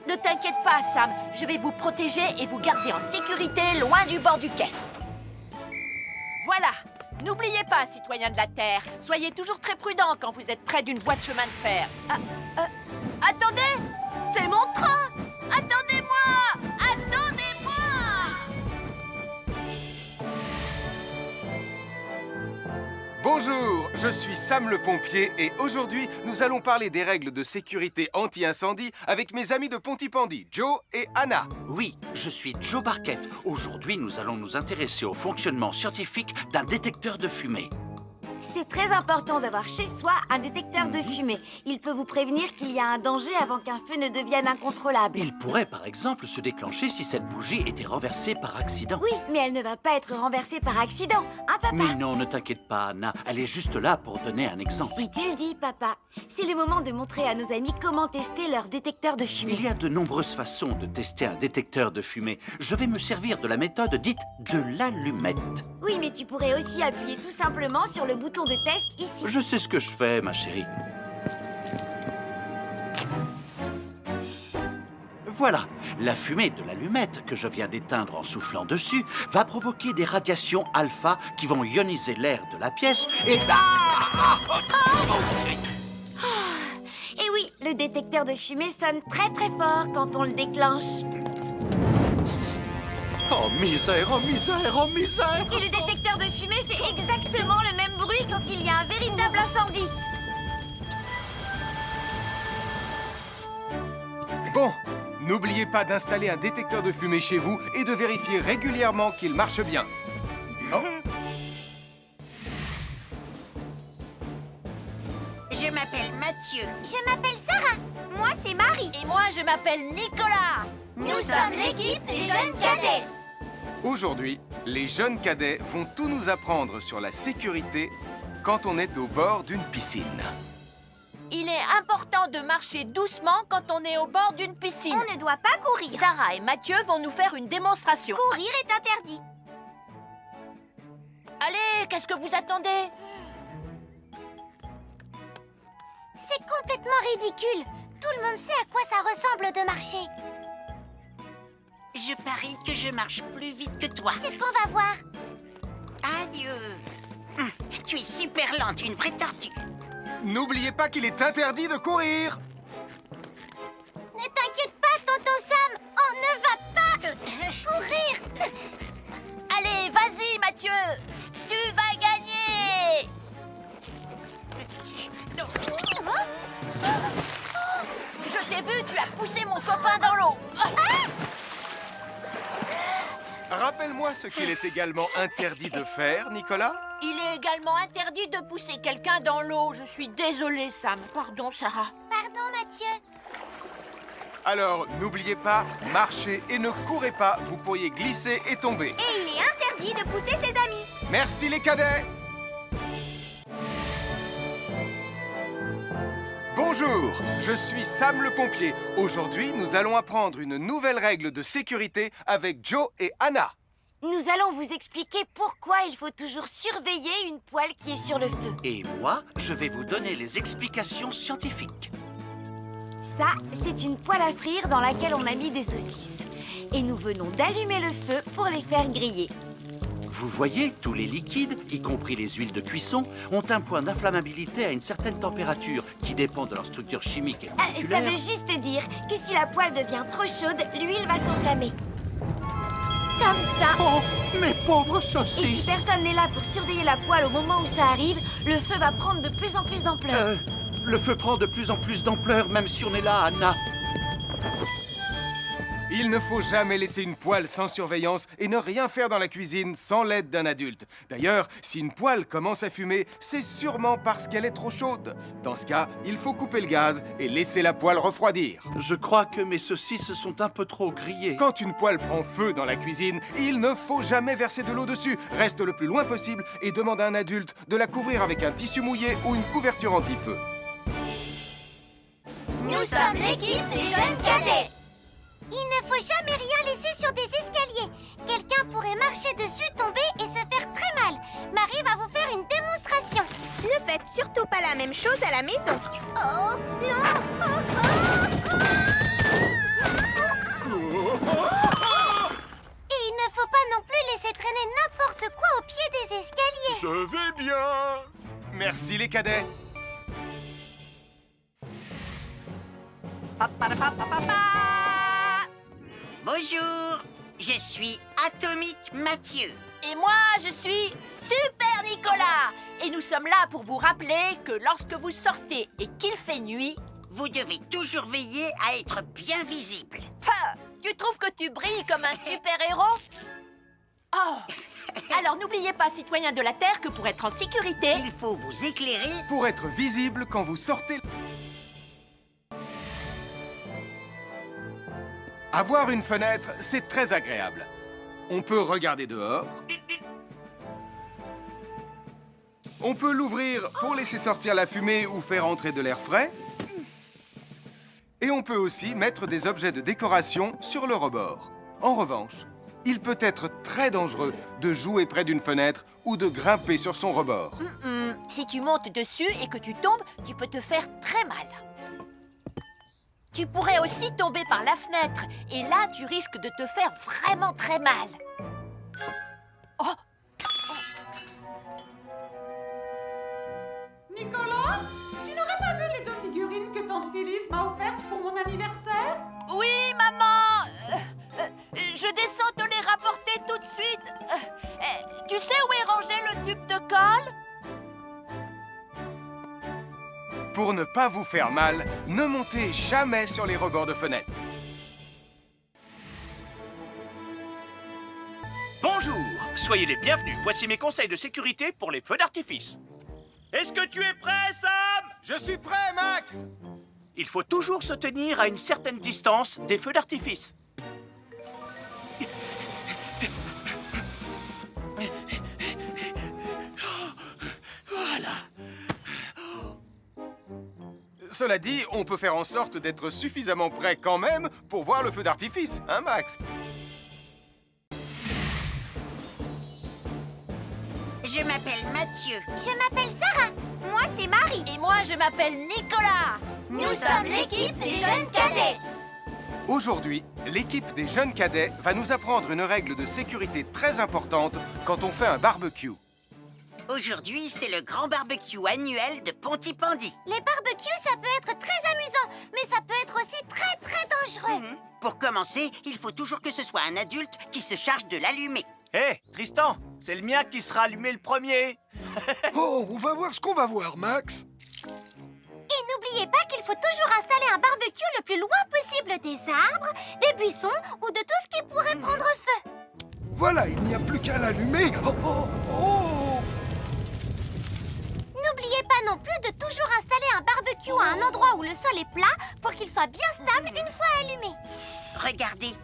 C: Ne t'inquiète pas, Sam. Je vais vous protéger et vous garder en sécurité loin du bord du quai. Voilà. N'oubliez pas, citoyens de la Terre, soyez toujours très prudents quand vous êtes près d'une voie de chemin de fer. Attendez! C'est mon train! Attendez-moi! Attendez-moi!
D: Bonjour, je suis Sam le pompier et aujourd'hui, nous allons parler des règles de sécurité anti-incendie avec mes amis de Pontypandy, Joe et Anna.
G: Oui, je suis Joe Barquette. Aujourd'hui, nous allons nous intéresser au fonctionnement scientifique d'un détecteur de fumée.
H: C'est très important d'avoir chez soi un détecteur de fumée. Il peut vous prévenir qu'il y a un danger avant qu'un feu ne devienne incontrôlable.
G: Il pourrait, par exemple, se déclencher si cette bougie était renversée par accident.
H: Oui, mais elle ne va pas être renversée par accident, hein, papa?
G: Mais non, ne t'inquiète pas, Anna. Elle est juste là pour donner un exemple.
H: Si tu le dis, papa. C'est le moment de montrer à nos amis comment tester leur détecteur de fumée.
G: Il y a de nombreuses façons de tester un détecteur de fumée. Je vais me servir de la méthode dite de l'allumette.
H: Oui, mais tu pourrais aussi appuyer tout simplement sur le bouton de test ici.
G: Je sais ce que je fais, ma chérie. Voilà, la fumée de l'allumette que je viens d'éteindre en soufflant dessus va provoquer des radiations alpha qui vont ioniser l'air de la pièce et...
H: Et oui, le détecteur de fumée sonne très très fort quand on le déclenche.
G: Oh misère, oh misère, oh misère!
H: Et le détecteur de fumée fait exactement le même bruit quand il y a un véritable incendie.
D: Bon, n'oubliez pas d'installer un détecteur de fumée chez vous et de vérifier régulièrement qu'il marche bien. Oh.
A: Je m'appelle Mathieu.
B: Je m'appelle Sarah. Moi, c'est Marie.
C: Et moi, je m'appelle Nicolas.
B: Nous sommes l'équipe des jeunes cadets.
D: Aujourd'hui, les jeunes cadets vont tout nous apprendre sur la sécurité quand on est au bord d'une piscine.
C: Il est important de marcher doucement quand on est au bord d'une piscine.
B: On ne doit pas courir.
C: Sarah et Mathieu vont nous faire une démonstration.
B: Courir est interdit.
C: Allez, qu'est-ce que vous attendez?
B: C'est complètement ridicule. Tout le monde sait à quoi ça ressemble de marcher.
A: Je parie que je marche plus vite que toi.
B: C'est ce qu'on va voir.
A: Adieu. Tu es super lente, une vraie tortue.
D: N'oubliez pas qu'il est interdit de courir.
B: Ne t'inquiète pas, tonton Sam. On ne va pas courir.
C: Allez, vas-y, Mathieu. Tu vas gagner. Je t'ai vu, tu as poussé mon copain dans l'eau.
D: Rappelle-moi ce qu'il est également interdit de faire, Nicolas.
C: Il est également interdit de pousser quelqu'un dans l'eau. Je suis désolée, Sam. Pardon, Sarah.
B: Pardon, Mathieu.
D: Alors, n'oubliez pas, marchez et ne courez pas, vous pourriez glisser et tomber.
B: Et il est interdit de pousser ses amis.
D: Merci les cadets. Bonjour, je suis Sam le pompier. Aujourd'hui, nous allons apprendre une nouvelle règle de sécurité avec Joe et Anna.
H: Nous allons vous expliquer pourquoi il faut toujours surveiller une poêle qui est sur le feu.
G: Et moi, je vais vous donner les explications scientifiques.
H: Ça, c'est une poêle à frire dans laquelle on a mis des saucisses. Et nous venons d'allumer le feu pour les faire griller.
G: Vous voyez, tous les liquides, y compris les huiles de cuisson, ont un point d'inflammabilité à une certaine température qui dépend de leur structure chimique et
H: Ça
G: moléculaire.
H: veut juste dire que si la poêle devient trop chaude, l'huile va s'enflammer. Comme ça.
G: Oh, mes pauvres
H: Et si
G: saucisses!
H: personne n'est là pour surveiller la poêle au moment où ça arrive, le feu va prendre de plus en plus d'ampleur.
G: Le feu prend de plus en plus d'ampleur, même si on est là, Anna.
D: Il ne faut jamais laisser une poêle sans surveillance et ne rien faire dans la cuisine sans l'aide d'un adulte. D'ailleurs, si une poêle commence à fumer, c'est sûrement parce qu'elle est trop chaude. Dans ce cas, il faut couper le gaz et laisser la poêle refroidir.
G: Je crois que mes saucisses sont un peu trop grillées.
D: Quand une poêle prend feu dans la cuisine, il ne faut jamais verser de l'eau dessus. Reste le plus loin possible et demande à un adulte de la couvrir avec un tissu mouillé ou une couverture anti-feu.
B: Nous sommes l'équipe des jeunes cadets. Il ne faut jamais rien laisser sur des escaliers. Quelqu'un pourrait marcher dessus, tomber et se faire très mal. Marie va vous faire une démonstration. Ne faites surtout pas la même chose à la maison. Oh non! Et il ne faut pas non plus laisser traîner n'importe quoi au pied des escaliers.
D: Je vais bien. Merci les cadets.
A: Bonjour, je suis Atomique Mathieu.
C: Et moi, je suis Super Nicolas. Et nous sommes là pour vous rappeler que lorsque vous sortez et qu'il fait nuit...
A: Vous devez toujours veiller à être bien visible.
C: Tu trouves que tu brilles comme un super-héros? Oh! Alors n'oubliez pas, citoyens de la Terre, que pour être en sécurité...
A: Il faut vous éclairer
D: pour être visible quand vous sortez. Avoir une fenêtre, c'est très agréable. On peut regarder dehors. On peut l'ouvrir pour laisser sortir la fumée ou faire entrer de l'air frais. Et on peut aussi mettre des objets de décoration sur le rebord. En revanche, il peut être très dangereux de jouer près d'une fenêtre ou de grimper sur son rebord.
C: Si tu montes dessus et que tu tombes, tu peux te faire très mal. Tu pourrais aussi tomber par la fenêtre. Et là, tu risques de te faire vraiment très mal. Oh!
I: Nicolas, tu n'aurais pas vu les 2 figurines que tante Phyllis m'a offertes pour mon anniversaire?
C: Oui, maman! Je descends te les rapporter tout de suite. Tu sais où est rangé le tube de colle?
D: Pour ne pas vous faire mal, ne montez jamais sur les rebords de fenêtres.
E: Bonjour, soyez les bienvenus. Voici mes conseils de sécurité pour les feux d'artifice. Est-ce que tu es prêt, Sam?
D: Je suis prêt, Max!
E: Il faut toujours se tenir à une certaine distance des feux d'artifice. Voilà.
D: Cela dit, on peut faire en sorte d'être suffisamment près quand même pour voir le feu d'artifice, hein, Max?
A: Je m'appelle Mathieu.
B: Je m'appelle Sarah. Moi, c'est Marie.
C: Et moi, je m'appelle Nicolas.
B: Nous sommes l'équipe des jeunes cadets.
D: Aujourd'hui, l'équipe des jeunes cadets va nous apprendre une règle de sécurité très importante quand on fait un barbecue.
A: Aujourd'hui, c'est le grand barbecue annuel de Pontypandy.
B: Les barbecues, ça peut être très amusant, mais ça peut être aussi très dangereux.
A: Pour commencer, il faut toujours que ce soit un adulte qui se charge de l'allumer.
E: Hé, Tristan, c'est le mien qui sera allumé le premier.
K: Oh, on va voir ce qu'on va voir, Max.
B: Et n'oubliez pas qu'il faut toujours installer un barbecue le plus loin possible des arbres, des buissons ou de tout ce qui pourrait prendre feu.
K: Voilà, il n'y a plus qu'à l'allumer. Oh, oh, oh.
B: N'oubliez pas non plus de toujours installer un barbecue à un endroit où le sol est plat pour qu'il soit bien stable une fois allumé.
A: Regardez,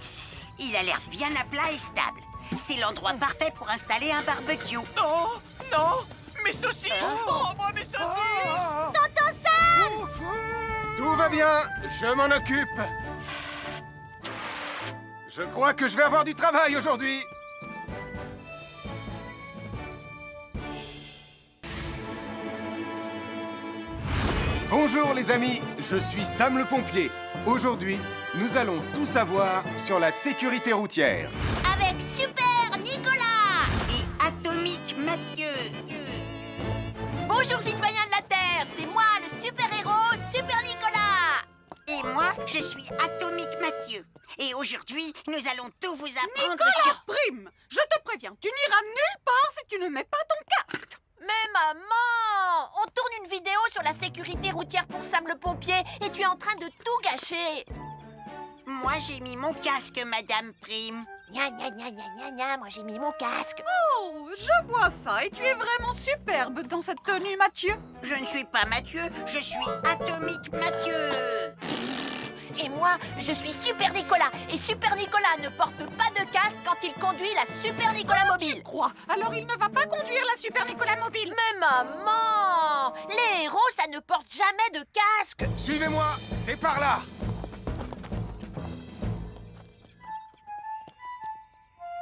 A: il a l'air bien à plat et stable. C'est l'endroit parfait pour installer un barbecue.
E: Non, non, mes saucisses. Oh, moi, mes saucisses.
B: Tonton Sam!
D: Tout va bien, je m'en occupe. Je crois que je vais avoir du travail aujourd'hui. Bonjour les amis, je suis Sam le pompier. Aujourd'hui, nous allons tout savoir sur la sécurité routière.
B: Avec Super Nicolas!
A: Et
C: Bonjour citoyens de la Terre, c'est moi le super-héros Super Nicolas.
A: Et moi, je suis Atomique Mathieu. Et aujourd'hui, nous allons tout vous apprendre
I: Nicolas
A: sur...
I: Prime, je te préviens, tu n'iras nulle part si tu ne mets pas ton casque.
C: Mais maman, on tourne une vidéo sur la sécurité routière pour Sam le pompier et tu es en train de tout gâcher.
A: Moi, j'ai mis mon casque, Madame Prime.
C: Gna gna gna gna gna gna, moi j'ai mis mon casque.
I: Oh, je vois ça et tu es vraiment superbe dans cette tenue, Mathieu.
A: Je ne suis pas Mathieu, je suis Atomique Mathieu.
C: Et moi, je suis Super Nicolas. Et Super Nicolas ne porte pas de casque quand il conduit la Super Nicolas Mobile.
I: Crois, alors il ne va pas conduire la Super Nicolas Mobile.
C: Mais maman, les héros, ça ne porte jamais de casque.
D: Suivez-moi, c'est par là.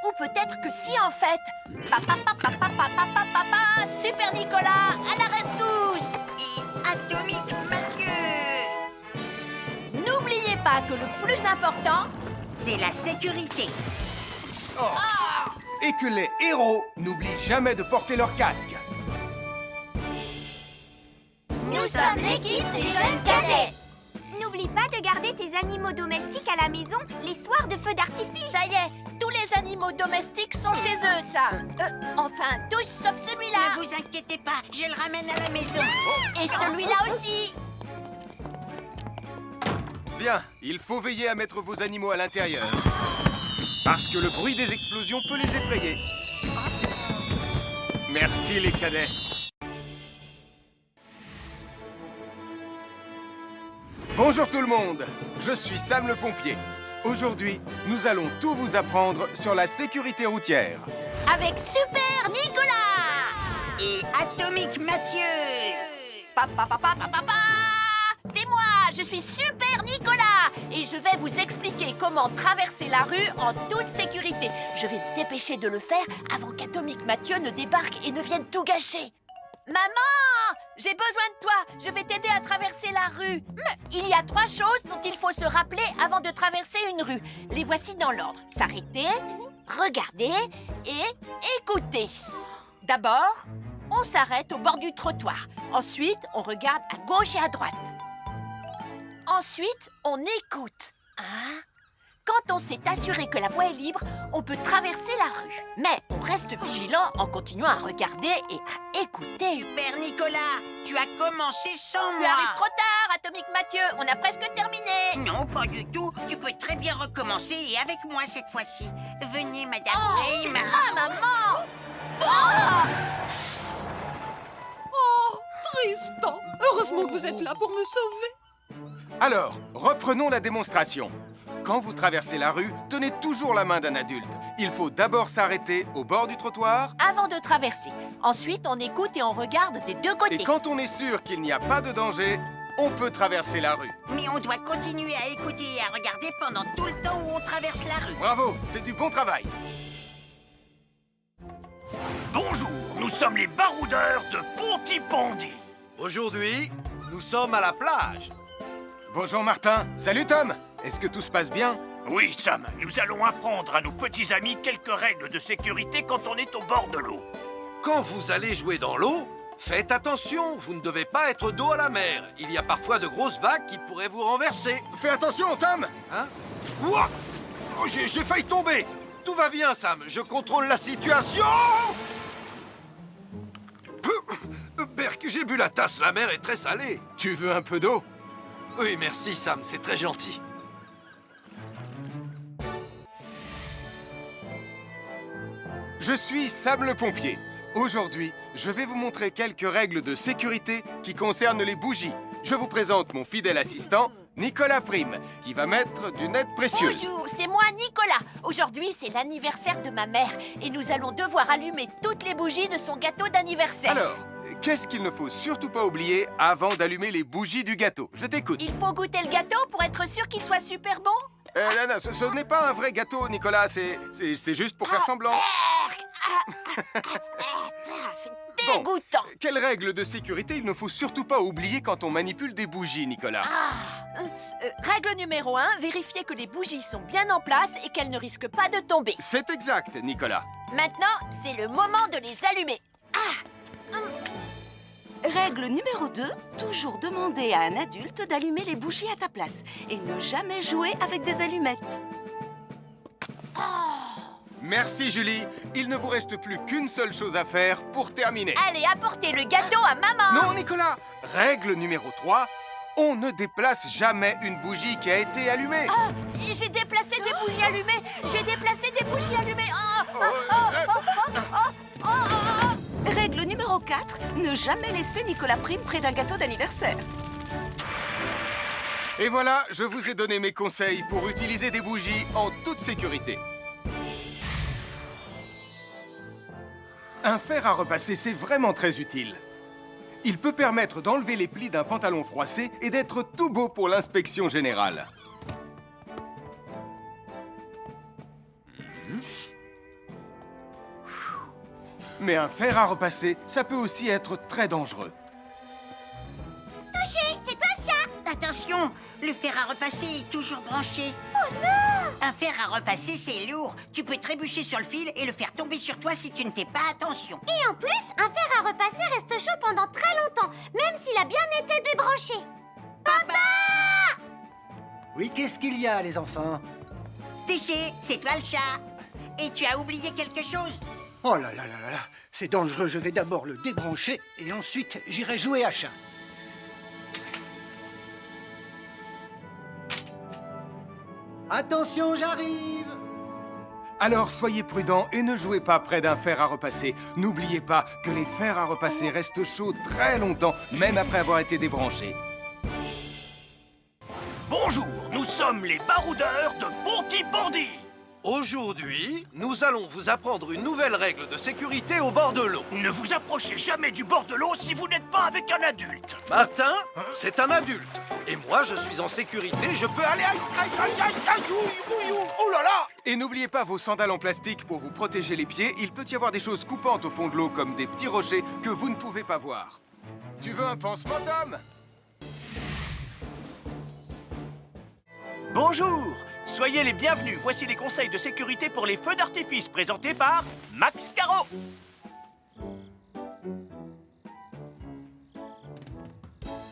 C: Ou peut-être que si en fait. Papa, papa, papa, papa, papa, Super Nicolas, à la rescousse.
A: Et Atomique Mathieu.
C: N'oubliez pas que le plus important,
A: C'est la sécurité.
D: Et que les héros n'oublient jamais de porter leur casque.
B: Nous sommes l'équipe des jeunes cadets. N'oublie pas de garder tes animaux domestiques à la maison les soirs de feu d'artifice.
C: ça y est, tous les animaux domestiques sont chez eux, Sam. Enfin, tous sauf celui-là.
A: Ne vous inquiétez pas, je le ramène à la maison.
C: Et celui-là aussi.
D: Bien, il faut veiller à mettre vos animaux à l'intérieur. Parce que le bruit des explosions peut les effrayer. Merci les cadets. Bonjour tout le monde, je suis Sam le pompier. Aujourd'hui, nous allons tout vous apprendre sur la sécurité routière.
C: Avec Super Nicolas.
A: Et Atomique Mathieu.
C: Papa, papa, papa, papa. C'est moi, je suis Super Nicolas. Et je vais vous expliquer comment traverser la rue en toute sécurité. Je vais me dépêcher de le faire avant qu'Atomique Mathieu ne débarque et ne vienne tout gâcher. Maman, j'ai besoin de toi. Je vais t'aider à traverser la rue. Mais il y a 3 choses dont il faut se rappeler avant de traverser une rue. Les voici dans l'ordre. S'arrêter, regarder et écouter. D'abord, on s'arrête au bord du trottoir. Ensuite, on regarde à gauche et à droite. Ensuite, on écoute. Hein? Quand on s'est assuré que la voie est libre, on peut traverser la rue. Mais on reste vigilant en continuant à regarder et à écouter.
A: Super Nicolas, tu as commencé sans
C: Tu
A: moi.
C: arrives trop tard, Atomique Mathieu. On a presque terminé.
A: Non, pas du tout. Tu peux très bien recommencer et avec moi cette fois-ci. Venez, Madame Prime.
C: Ah, maman! Oh!
I: Oh, Tristan, heureusement que vous êtes là pour me sauver.
D: Alors, reprenons la démonstration. Quand vous traversez la rue, tenez toujours la main d'un adulte. Il faut d'abord s'arrêter au bord du trottoir.
C: Avant de traverser. Ensuite, on écoute et on regarde des deux côtés.
D: Et quand on est sûr qu'il n'y a pas de danger, on peut traverser la rue.
A: Mais on doit continuer à écouter et à regarder pendant tout le temps où on traverse la rue.
D: Bravo, c'est du bon travail.
E: Bonjour, nous sommes les baroudeurs de Pontypandy.
F: Aujourd'hui, nous sommes à la plage.
D: Bonjour Martin. Salut Tom. Est-ce que tout se passe bien?
E: Oui, Sam, nous allons apprendre à nos petits amis quelques règles de sécurité quand on est au bord de l'eau.
F: Quand vous allez jouer dans l'eau, faites attention, vous ne devez pas être dos à la mer. Il y a parfois de grosses vagues qui pourraient vous renverser.
D: Fais attention Tom.
F: Hein? Ouah! Oh, j'ai failli tomber. Tout va bien, Sam, je contrôle la situation. Berk, j'ai bu la tasse, la mer est très salée.
D: Tu veux un peu d'eau?
F: Oui, merci, Sam, c'est très gentil.
D: Je suis Sam le pompier. Aujourd'hui, je vais vous montrer quelques règles de sécurité qui concernent les bougies. Je vous présente mon fidèle assistant, Nicolas Prime, qui va mettre d'une aide précieuse.
C: Bonjour, c'est moi Nicolas. Aujourd'hui, c'est l'anniversaire de ma mère et nous allons devoir allumer toutes les bougies de son gâteau d'anniversaire.
D: Alors, qu'est-ce qu'il ne faut surtout pas oublier avant d'allumer les bougies du gâteau? Je t'écoute.
C: Il faut goûter le gâteau pour être sûr qu'il soit super bon.
D: Non, ce n'est pas un vrai gâteau, Nicolas. C'est juste pour faire semblant.
C: C'est dégoûtant.
D: Quelles règles de sécurité il ne faut surtout pas oublier quand on manipule des bougies, Nicolas?
C: Règle numéro 1, vérifier que les bougies sont bien en place et qu'elles ne risquent pas de tomber.
D: C'est exact, Nicolas.
C: Maintenant, c'est le moment de les allumer.
J: Règle numéro 2, toujours demander à un adulte d'allumer les bougies à ta place et ne jamais jouer avec des allumettes.
D: Merci Julie, il ne vous reste plus qu'une seule chose à faire pour terminer.
C: Allez, apportez le gâteau à maman.
D: Non Nicolas, règle numéro 3, on ne déplace jamais une bougie qui a été allumée.
C: Ah, j'ai déplacé des bougies allumées. J'ai déplacé des bougies allumées.
J: Règle numéro 4, ne jamais laisser Nicolas Prime près d'un gâteau d'anniversaire.
D: Et voilà, je vous ai donné mes conseils pour utiliser des bougies en toute sécurité. Un fer à repasser, c'est vraiment très utile. Il peut permettre d'enlever les plis d'un pantalon froissé et d'être tout beau pour l'inspection générale. Mais un fer à repasser, ça peut aussi être très dangereux.
B: Touché, c'est toi le chat.
A: Attention, le fer à repasser est toujours branché.
B: Oh non!
A: Un fer à repasser, c'est lourd. Tu peux trébucher sur le fil et le faire tomber sur toi si tu ne fais pas attention.
B: Et en plus, un fer à repasser reste chaud pendant très longtemps, même s'il a bien été débranché. Papa!
K: Oui, qu'est-ce qu'il y a, les enfants?
A: Touché, c'est toi le chat. Et tu as oublié quelque chose?
K: Oh là là là là là, c'est dangereux, je vais d'abord le débrancher et ensuite j'irai jouer à chat. Attention, j'arrive!
D: Alors soyez prudents et ne jouez pas près d'un fer à repasser. N'oubliez pas que les fers à repasser restent chauds très longtemps, même après avoir été débranchés.
E: Bonjour, nous sommes les baroudeurs de Bondy.
F: Aujourd'hui, nous allons vous apprendre une nouvelle règle de sécurité au bord de l'eau.
E: Ne vous approchez jamais du bord de l'eau si vous n'êtes pas avec un adulte.
F: Martin, c'est un adulte. Et moi, je suis en sécurité, je peux aller... Aïe, aïe, aïe, aïe, aïe, ouh, ouh, ouh, oh là là!
D: Et n'oubliez pas vos sandales en plastique pour vous protéger les pieds. Il peut y avoir des choses coupantes au fond de l'eau, comme des petits rochers que vous ne pouvez pas voir. Tu veux un pansement, Tom?
E: Bonjour, soyez les bienvenus. Voici les conseils de sécurité pour les feux d'artifice présentés par Max Caro.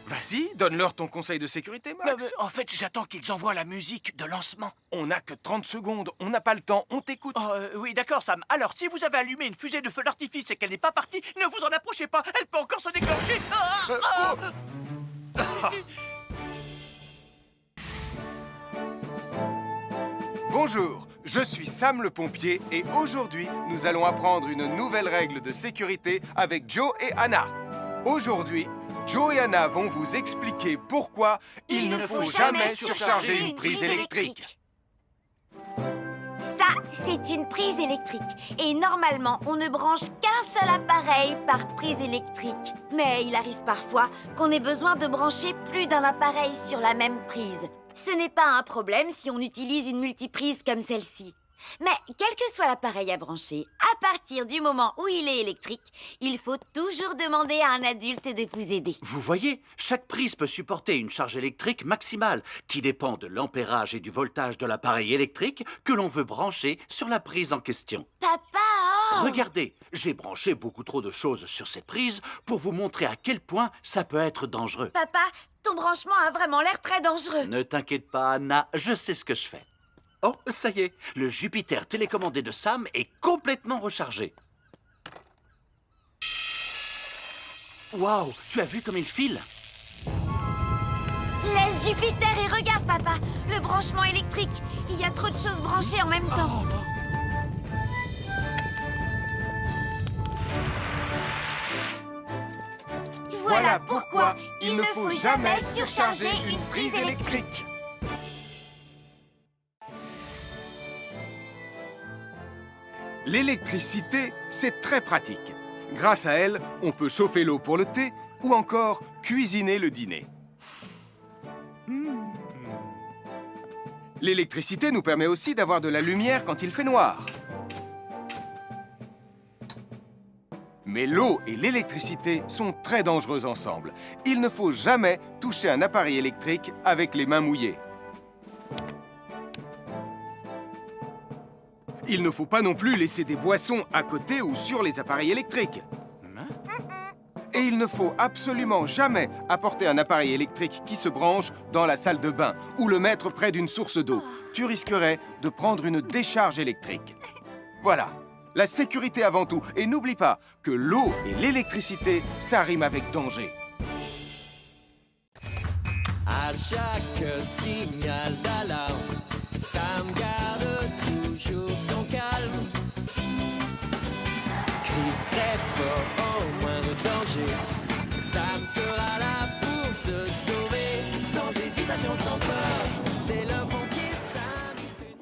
D: Vas-y, donne-leur ton conseil de sécurité, Max.
E: En fait, j'attends qu'ils envoient la musique de lancement.
D: On n'a que 30 secondes, on n'a pas le temps, on t'écoute.
E: Oui, d'accord, Sam. Alors, si vous avez allumé une fusée de feu d'artifice et qu'elle n'est pas partie, ne vous en approchez pas. Elle peut encore se déclencher.
D: Bonjour, je suis Sam le pompier et aujourd'hui, nous allons apprendre une nouvelle règle de sécurité avec Joe et Anna. Aujourd'hui, Joe et Anna vont vous expliquer pourquoi il ne faut jamais surcharger une prise électrique.
H: Ça, c'est une prise électrique. Et normalement, on ne branche qu'un seul appareil par prise électrique. Mais il arrive parfois qu'on ait besoin de brancher plus d'un appareil sur la même prise. Ce n'est pas un problème si on utilise une multiprise comme celle-ci. Mais quel que soit l'appareil à brancher, à partir du moment où il est électrique, il faut toujours demander à un adulte de vous aider.
G: Vous voyez, chaque prise peut supporter une charge électrique maximale qui dépend de l'ampérage et du voltage de l'appareil électrique que l'on veut brancher sur la prise en question.
H: Papa!
G: Regardez, j'ai branché beaucoup trop de choses sur cette prise pour vous montrer à quel point ça peut être dangereux.
H: Papa, ton branchement a vraiment l'air très dangereux.
G: Ne t'inquiète pas, Anna, je sais ce que je fais. Oh, ça y est, le Jupiter télécommandé de Sam est complètement rechargé. Waouh, tu as vu comme il file?
H: Laisse Jupiter et regarde, papa. Le branchement électrique. Il y a trop de choses branchées en même temps.
D: Voilà pourquoi il ne faut jamais surcharger une prise électrique. L'électricité, c'est très pratique. Grâce à elle, on peut chauffer l'eau pour le thé ou encore cuisiner le dîner. L'électricité nous permet aussi d'avoir de la lumière quand il fait noir. Mais l'eau et l'électricité sont très dangereuses ensemble. Il ne faut jamais toucher un appareil électrique avec les mains mouillées. Il ne faut pas non plus laisser des boissons à côté ou sur les appareils électriques. Et il ne faut absolument jamais apporter un appareil électrique qui se branche dans la salle de bain ou le mettre près d'une source d'eau. Tu risquerais de prendre une décharge électrique. Voilà, la sécurité avant tout. Et n'oublie pas que l'eau et l'électricité, ça rime avec danger.
L: À chaque signal d'alarme, Sam garde toujours son calme. Crie très fort au moindre danger. Sam sera là pour te sauver, sans hésitation, sans peur. C'est le